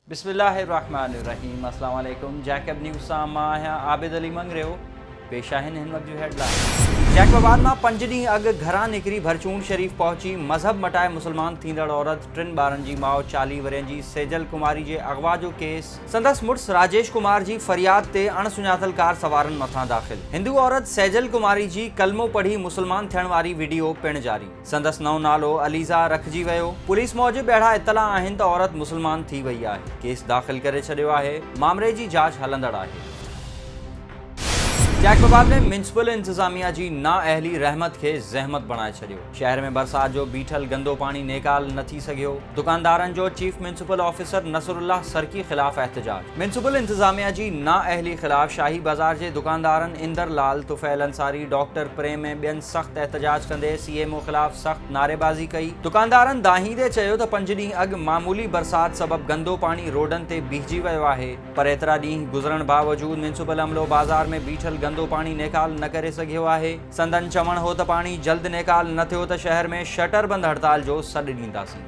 बिस्मिल्लाहिर्रहमानिर्रहीम अस्सलाम वालेकुम जैकब न्यूज़ सां मां आहियां आबिद अली मंगरियो। पेश आहिनि हिन वक़्त जूं हेडलाइन। जैकबाबाद मां 5 ॾींहं अॻु घरां निकिरी भरचून शरीफ़ पहुची मज़हब मटाए मुसलमान थींदड़ औरत 3 ॿारनि जी माउ 40 वरियनि जी सेजल कुमारी जे अगवा जो केस। संदसि मुड़ुसु राजेश कुमार जी फ़रियाद ते अणसुञातल कार सवारनि मथां दाख़िल। हिंदू औरत सेजल कुमारी जी कलमो पढ़ी मुसलमान थियण वारी वीडियो पिणु जारी। संदसि नओं नालो अलीज़ा रखिजी वियो। पुलिस मूजिबि अहिड़ा इतला आहिनि त औरत मुसलमान थी वई आहे। केस दाख़िल करे छॾियो आहे। मामले जी जांच हलंदड़ आहे। जैकबाबाद में म्युनिसिपल इंतजामिया जी नाअहली रहमत के ज़हमत बणाए छॾियो। शहर में बरसात जो बीठल गंदो पानी नेकाल न थी सघियो। दुकानदारनि जो चीफ म्युनिसिपल ऑफिसर नसरुल्लाह सरकी ख़िलाफ़ एहतजाज। म्युनिसिपल इंतजामिया जी नाअहली ख़िलाफ़ शाही बाज़ार जे दुकानदारनि इंदर लाल, तुफ़ैल अंसारी, डॉक्टर प्रेम ऐं ॿियनि सख़्त एहतजाज कंदे सीएमओ ख़िलाफ़ सख़्त नारेबाज़ी कई। दुकानदारनि दाहींदे चयो त 5 ॾींहं अॻु मामूली बरसात सबबि गंदो पानी रोडनि ते बीहजी वियो आहे, पर एतिरा ॾींहं गुज़रण बावजूद म्युनिसिपल अमलो बाज़ार में बीठल गंदो पानी नेकाल न करे सघियो आहे। संदन चवण हो त पानी जल्द नेकाल न थियो त शहर में शटर बंद हड़ताल जो सॾु ॾींदासीं।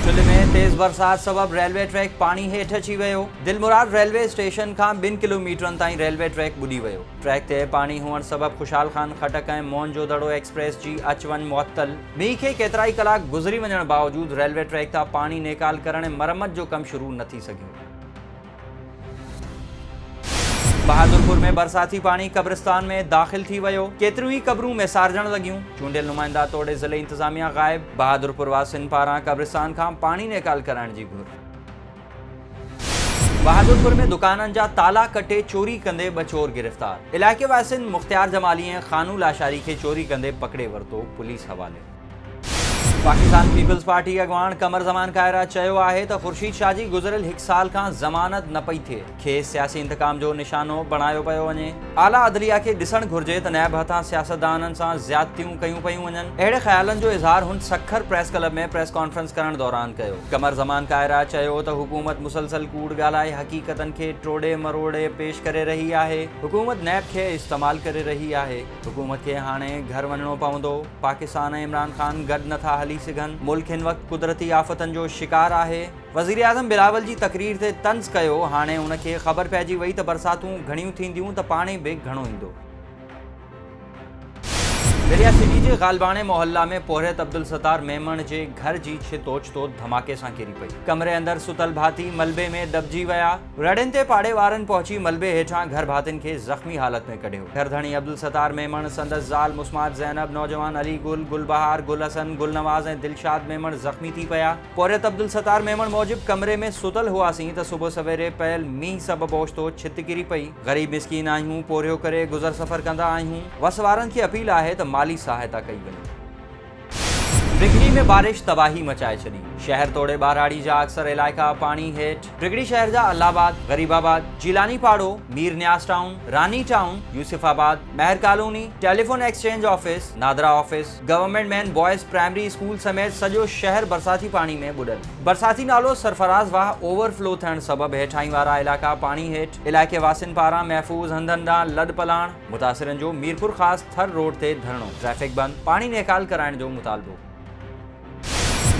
चुल्ह में तेज़ बरसात सबबि रेलवे ट्रैक पानी हेठि अची वियो। दिलमुराद रेलवे स्टेशन खां 2 किलोमीटरनि ताईं रेलवे ट्रैक ॿुॾी वियो। ट्रैक ते पानी हुअण सबबि खुशाल खान खटक ऐं मोहनजोदड़ो एक्सप्रेस जी अच वञ मुअत्तल। मींहं खे केतिरा ई कलाक गुज़री वञण बावजूद रेलवे ट्रैक तां पानी नेकाल करण ऐं मरम्मत जो कमु शुरू न थी सघियो। बहादुरपुर में बरसाती पानी कब्रिस्तान में दाख़िल थी वियो। केतिरियूं ई क़बरूं मेसारजण लॻियूं। चूंडियल नुमाइंदा तोड़े ज़िले इंतज़ामिया ग़ाइब। बहादुरपुर वासियुनि पारां कब्रिस्तान खां पानी नेकाल कराइण जी घुर। बहादुरपुर में दुकाननि जा ताला कटे चोरी कंदे 2 चोर गिरफ़्तार। इलाइक़े वासियुनि मुख़्तियार जमाली ऐं ख़ानू लाशारी खे चोरी कंदे पकड़े वरितो। पुलिस हवाले। पाकिस्तान पीपल्स पार्टी अॻवान कमर ज़मान कायरा चयो आहे त ख़ुर्शीद शाह जी गुज़िरियल 1 साल खां ज़मानत न पई थिए। खेसि सियासी इंतकाम जो निशानो बणायो पियो वञे। आला अदलिया खे ॾिसणु घुरिजे त नैब हथां सियासतदाननि सां ज़्यादतियूं कयूं पियूं वञनि। अहिड़े ख़्यालनि जो इज़हार हुन सखर प्रेस क्लब में प्रेस कॉन्फ्रेंस करण दौरान कयो। कमर ज़मान कायरा चयो त हुकूमत मुसलसल कूड़ ॻाल्हाए हक़ीक़तनि खे टोड़े मरोड़े पेश करे रही आहे। हुकूमत नैब खे इस्तेमालु करे रही आहे। हुकूमत खे हाणे घर वञणो पवंदो। पाकिस्तान ऐं इमरान ख़ान गॾु नथा हली सघनि। मुल्क हिन वक़्तु कुदरती आफ़तनि जो शिकार आहे। वज़ीर आज़म बिलावल जी तक़रीर ते तंज़ कयो। हाणे उनखे ख़बर पइजी वई त बरसातूं घणियूं थींदियूं त पाणी बि घणो ईंदो। दरिया सिटी जे ग़ालबाने मोहल्ला में पोहरियत अब्दुल सत्तार मेमण जे घर जी छित ओचितो धमाके सां किरी पई। कमरे अंदर सुतल भाती मलबे में दॿिजी विया। रड़ियुनि ते पाड़े वारनि पहुची मलबे हेठां घर भातियुनि खे ज़ख़्मी हालत में कढियो। घरधणी अब्दुल सत्तार मेमण, संदसि ज़ाल मुस्मात ज़ैनब, नौजवान अली गुल, गुलबहार, गुल हसन, गुलनवाज़ ऐं दिलशाद मेमण ज़ख़्मी थी पिया। पोहरियत अब्दुल सत्तार मेमण मूजिबि कमरे में सुतल हुआसीं त सुबुह सवेरे पयल मींहं सबबि ओचितो छित किरी पई। ग़रीब मिसकीन आहियूं, पोरियो करे गुज़र सफ़र कंदा आहियूं। वस वारनि खे अपील आहे त माली सहायता कई वञे। ब्रिगड़ी में बारिश तबाही मचाए छॾी। शहर तोड़े ॿाराड़ी जा अक्सर इलाइक़ा पानी हेठि। ब्रिगड़ी शहर जा अलाहाबाद, गरीबाबाद, जीलानी पाड़ो, मीर न्यास टाउन, रानी टाउन, यूसुफाबाद, महर colony, telephone exchange office, NADRA office, government man boys primary school समेत सॼो शहर बरसाती पानी में ॿुॾल। बरसाती नालो सरफराज़ वाह ओवरफ्लो थियण सबबि हेठाहीं वारा इलाइक़ा पानी हेठि। इलाइक़े वासियुनि पारां महफ़ूज़ हंधनि ॾांहुं लॾ पलाण। मुतासिरनि जो मीरपुर ख़ासि थर रोड ते धरणो। ट्रैफ़िक बंदि। पानी नेकाल कराइण जो मुतालबो।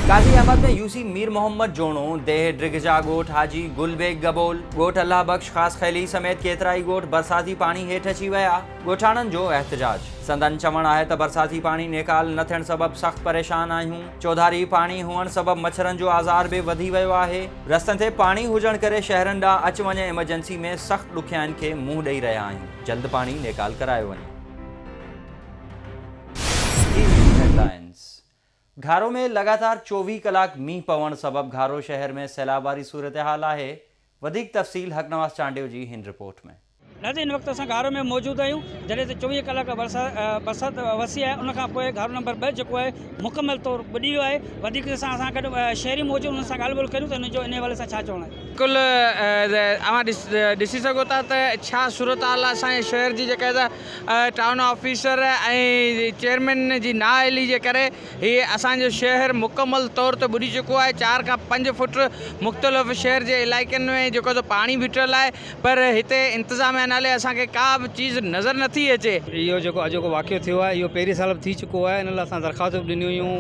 काजी अहमद में यूसी मीर मोहम्मद जोणो, देह ड्रिगजा ॻोठ हाजी गुलबेग गबोल, ॻोठ अल्लाह बख्श ख़ासि खैली समेत केतिरा ई ॻोठ बरसाती पानी हेठि अची विया। ॻोठाणनि जो एहतजाज। संदन चवणु आहे त बरसाती पानी नेकाल न थियण सबबि सख़्त परेशान आहियूं। चौधारी पानी हुअण सबबि मच्छरनि जो आज़ार बि वधी वियो आहे। रस्तनि ते पानी हुजण करे शहरनि ॾांहुं अच वञ इमरजेंसी में सख़्त ॾुखियाईनि खे मुंहुं ॾेई रहिया आहियूं। जल्द पानी नेकाल करायो वञे। घारो में लगातार 24 कलाक मींहुं पवण सबबि घारो शहर में सैलाब वारी सूरत हाल आहे। वधीक तफ़सील हक़नवाज़ चांडियो जी हिन रिपोर्ट में। नाज़रीन, हिन वक़्तु असां घारो में मौजूदु आहियूं जॾहिं त 24 कलाक बरसाति वसी आहे। उनखां पोइ घारो नंबर 2 जेको आहे मुकमल तौर ॿुॾी वियो आहे। वधीक असां गॾु शहरी मौजूदु हुन सां ॻाल्हि ॿोल कयूं त हिनजो इन हवाले सां छा चवणु आहे। बिल्कुलु अवां ॾिसी सघो था त छा सूरत हाल आहे असांजे शहर जी। जेका टाउन ऑफिसर ऐं चेयरमैन जी नाअहली जे करे हीअ असांजो शहर मुकमल तौर ते ॿुॾी चुको आहे। 4 खां 5 फुट मुख़्तलिफ़ शहर जे इलाइक़नि में जेको पाणी बीठल आहे, पर हिते इंतिज़ामिया नाले असांखे का बि चीज़ नज़र नथी अचे। इहो जेको अॼोको वाक़ियो थियो आहे इहो पहिरीं साल थी चुको आहे। इन लाइ असां दरख़्वास्त बि ॾिनियूं हुयूं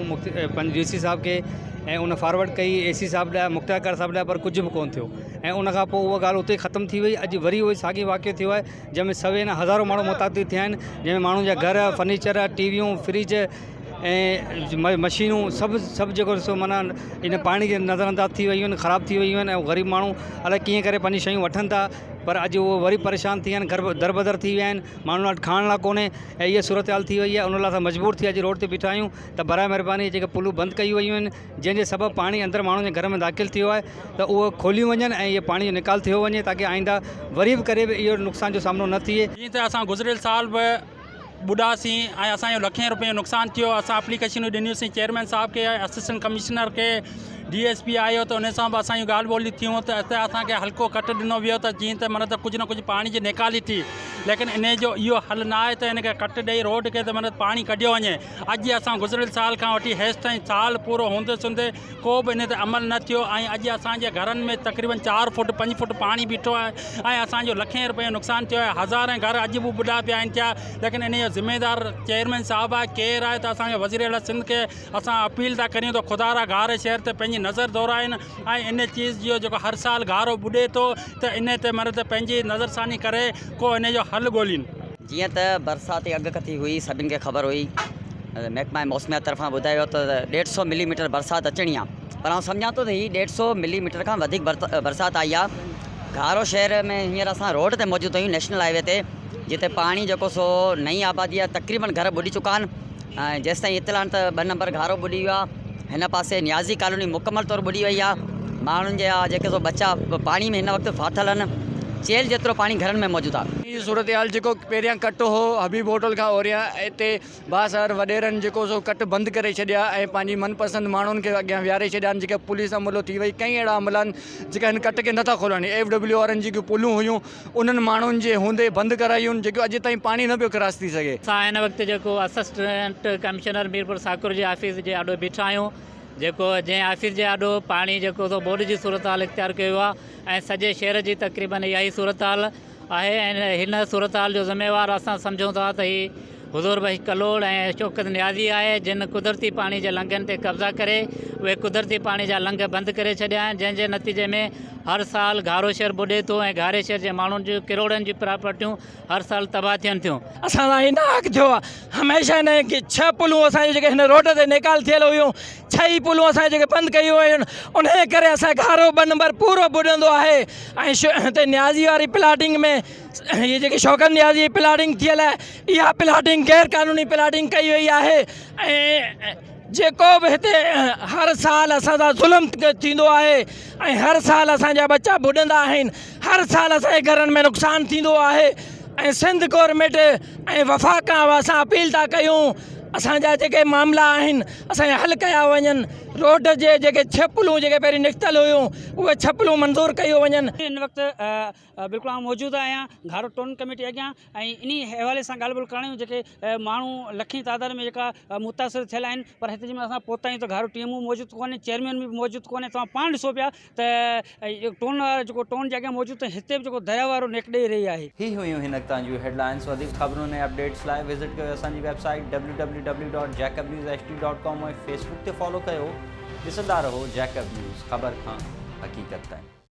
DC साहब खे ऐं उन फॉरवर्ड कई AC साहब ॾांहुं मुख़्तियार साहब ॾांहुं, पर कुझु बि कोन्ह थियो। ऐं उन खां पोइ उहा ॻाल्हि उते ख़तमु थी वई। अॼु वरी उहो साॻी वाक़ियो थियो आहे जंहिंमें सवे न हज़ारों माण्हू मुतासिर थिया आहिनि, जंहिंमें माण्हुनि जा घर, फर्नीचर, टीवियूं, फ्रिज ऐं मशीनूं सभु जेको ॾिसो माना इन पाणी जे नज़रअंदाज थी वियूं आहिनि, ख़राबु थी वियूं आहिनि। ऐं ग़रीब माण्हू अलाए कीअं करे पंहिंजी शयूं वठनि था, पर अॼु उहो वरी परेशान थी विया आहिनि, घर दरबदर थी विया आहिनि, माण्हुनि वटि खाइण लाइ कोन्हे। ऐं इहा सूरत हाल थी वई आहे। उन लाइ असां मजबूर थी अॼु रोड ते बीठा आहियूं त बराए महिरबानी जेके पुलूं बंदि कयूं वयूं आहिनि, जंहिंजे सबबु पाणी अंदरि माण्हुनि जे घर में दाख़िल थियो आहे, त उहो खोलियूं वञनि ऐं इहे पाणी जो निकाल थियो वञे, ताकी आईंदा वरी बि करे इहो नुक़सान जो सामनो न थिए। जीअं त असां गुज़िरियल साल बि ॿुधासीं ऐं असांजो लखें रुपए जो नुक़सानु थियो। असां एप्लीकेशनूं ॾिनियूंसीं चेयरमैन साहब खे, असिस्टेंट कमिश्नर खे, DSP आयो त उन सां बि असांजूं ॻाल्हि ॿोलियूं थियूं त हिते असांखे हल्को कट ॾिनो वियो त जीअं त मन त कुझु न कुझु पाणी जी निकाली थी, लेकिन इन जो इहो हल न आहे त हिनखे कट ॾेई रोड खे त मन पाणी कढियो वञे। अॼु असां गुज़िरियल साल खां वठी हेसि ताईं साल पूरो हूंदे सूंदे को बि इन ते अमल न थियो ऐं अॼु असांजे घरनि में तक़रीबन 4 फुट 5 फुट पाणी बीठो आहे ऐं असांजो लखें रुपए जो नुक़सानु थियो आहे। हज़ारें घर अॼु बि ॿुॾा पिया आहिनि थिया, लेकिन इन जो ज़िम्मेदार चेयरमैन साहब आहे, केरु आहे त असांजे वज़ीर आला सिंध खे असां अपील था करियूं त ख़ुदा रा घार शहर ते पंहिंजी नज़र दौराइनि ऐं इन चीज़ जो जेको हर साल घारो ॿुॾे थो त इन ते मन त पंहिंजी नज़रसानी करे को इन जो हल ॻोल्हिनि। जीअं त बरसाति अॻकथी हुई, सभिनि खे ख़बर हुई, महकमा मौसमियात तरफ़ां ॿुधायो त 150 मिलीमीटर बरसाति अचणी आहे, पर आउं सम्झां थो त हीअ 150 मिलीमीटर खां वधीक बरसाति आई आहे। घारो शहर में हींअर असां रोड ते मौजूदु आहियूं, नेशनल हाईवे ते, जिते पाणी जेको सो नई आबादी आहे, तक़रीबन घर ॿुॾी चुका आहिनि। ऐं जेसिताईं इतलान त 2 नंबर घारो ॿुॾी वियो आहे। हिन पासे न्याज़ी कॉलोनी मुकमल तौरु ॿुॾी वई आहे। माण्हुनि जा जेके सो बचा पाणी में हिन वक़्तु फाथल आहिनि, चेल जेतिरो पाणी घरनि में मौजूदु आहे। ई सूरत हाल जेको पहिरियां कट हो हबीब होटल खां ओरियां हिते बासर वॾेरनि जेको सो कट बंदि करे छॾिया ऐं पंहिंजी मनपसंदि माण्हुनि खे अॻियां विहारे छॾिया आहिनि। जेके पुलिस अमलो थी वई, कई अहिड़ा अमला आहिनि जेका हिन कट खे नथा खोलनि। FW वारनि जेकियूं पुलियूं हुयूं उन्हनि माण्हुनि जे हूंदे बंदि करायूं, जेको अॼु ताईं पाणी न पियो क्रॉस थी सघे। असां हिन वक़्तु जेको असिस्टेंट कमिश्नर मीरपुर साकुर जे ऑफिस जे आॾो बीठा आहियूं, जेको जंहिं ऑफिस जे आॾो पाणी जेको सो बोर्ड जी सूरत हाल इख़्तियार कयो आहे ऐं सॼे शहर जी तक़रीबन इहा ई सूरत हाल आहे। ऐं हिन सूरत हाल जो ज़िम्मेवार असां सम्झूं था त ही हुज़ूर भाई कलोड़ ऐं शौकत न्याज़ी आहे, जिन कुदरती पाणी जे लंघनि ते कब्ज़ा करे उहे कुदरती पाणी जा लंघ बंदि करे छॾिया आहिनि, जंहिंजे नतीजे में हर साल घारो शहर ॿुॾे थो ऐं घारे शहर जे माण्हुनि जूं किरोड़नि जी प्रॉपर्टियूं हर साल तबाह थियनि थियूं। असां लाइ इन हक़ थियो आहे। हमेशह हिन 6 पुलूं असांजे जेके हिन रोड ते निकाल थियल हुयूं, 6 ई पुलूं असांजे जेके बंदि कयूं हुयूं, उन करे असांजो घारो 2 नंबर पूरो ॿुॾंदो आहे। ऐं हिते न्याज़ी वारी प्लाटिंग में ये जेकी शौकत न्याज़ी प्लाटिंग थियल आहे, इहा प्लाटिंग गैर कानूनी प्लाटिंग कई वई आहे। ऐं जेको बि हिते हर साल असां सां ज़ुल्म थींदो आहे ऐं हर साल असांजा बच्चा ॿुॾंदा आहिनि, हर साल असांजे घरनि में नुक़सानु थींदो आहे। ऐं सिंध गवर्नमेंट ऐं वफ़ाक़ खां असां अपील था कयूं, असांजा जेके मामला आहिनि असांजा हल कया वञनि। रोड जे जेके 6 पुलूं जेके पहिरीं निकितल हुयूं उहे 6 पुलूं मंज़ूर कयूं वञनि। इन वक़्तु बिल्कुलु आउं मौजूदु आहियां घारो टोन कमेटी अॻियां ऐं इन हवाले सां ॻाल्हि ॿोल करणियूं जेके माण्हू लखी तादाद में जेका मुतासिर थियल आहिनि, पर हिते जंहिंमहिल असां पहुता आहियूं त घारो टीमूं मौजूदु कोन्हे, चेयरमैन बि मौजूदु कोन्हे। तव्हां पाण ॾिसो पिया त टोन वारो जेको टोन जे अॻियां मौजूदु, त हिते बि जेको दरिया वारो नेक ॾेई रही आहे। ही हुयूं हिन तव्हांजूं हेडलाइंस। वधीक ख़बरुनि ऐं अपडेट्स लाइ विज़िट कयो असांजी वेबसाइट www.jacobnewshd.com ऐं फेसबुक ते फॉलो कयो। ॾिसंदा रहो जैकब न्यूज़, ख़बर खां हक़ीक़त ताईं।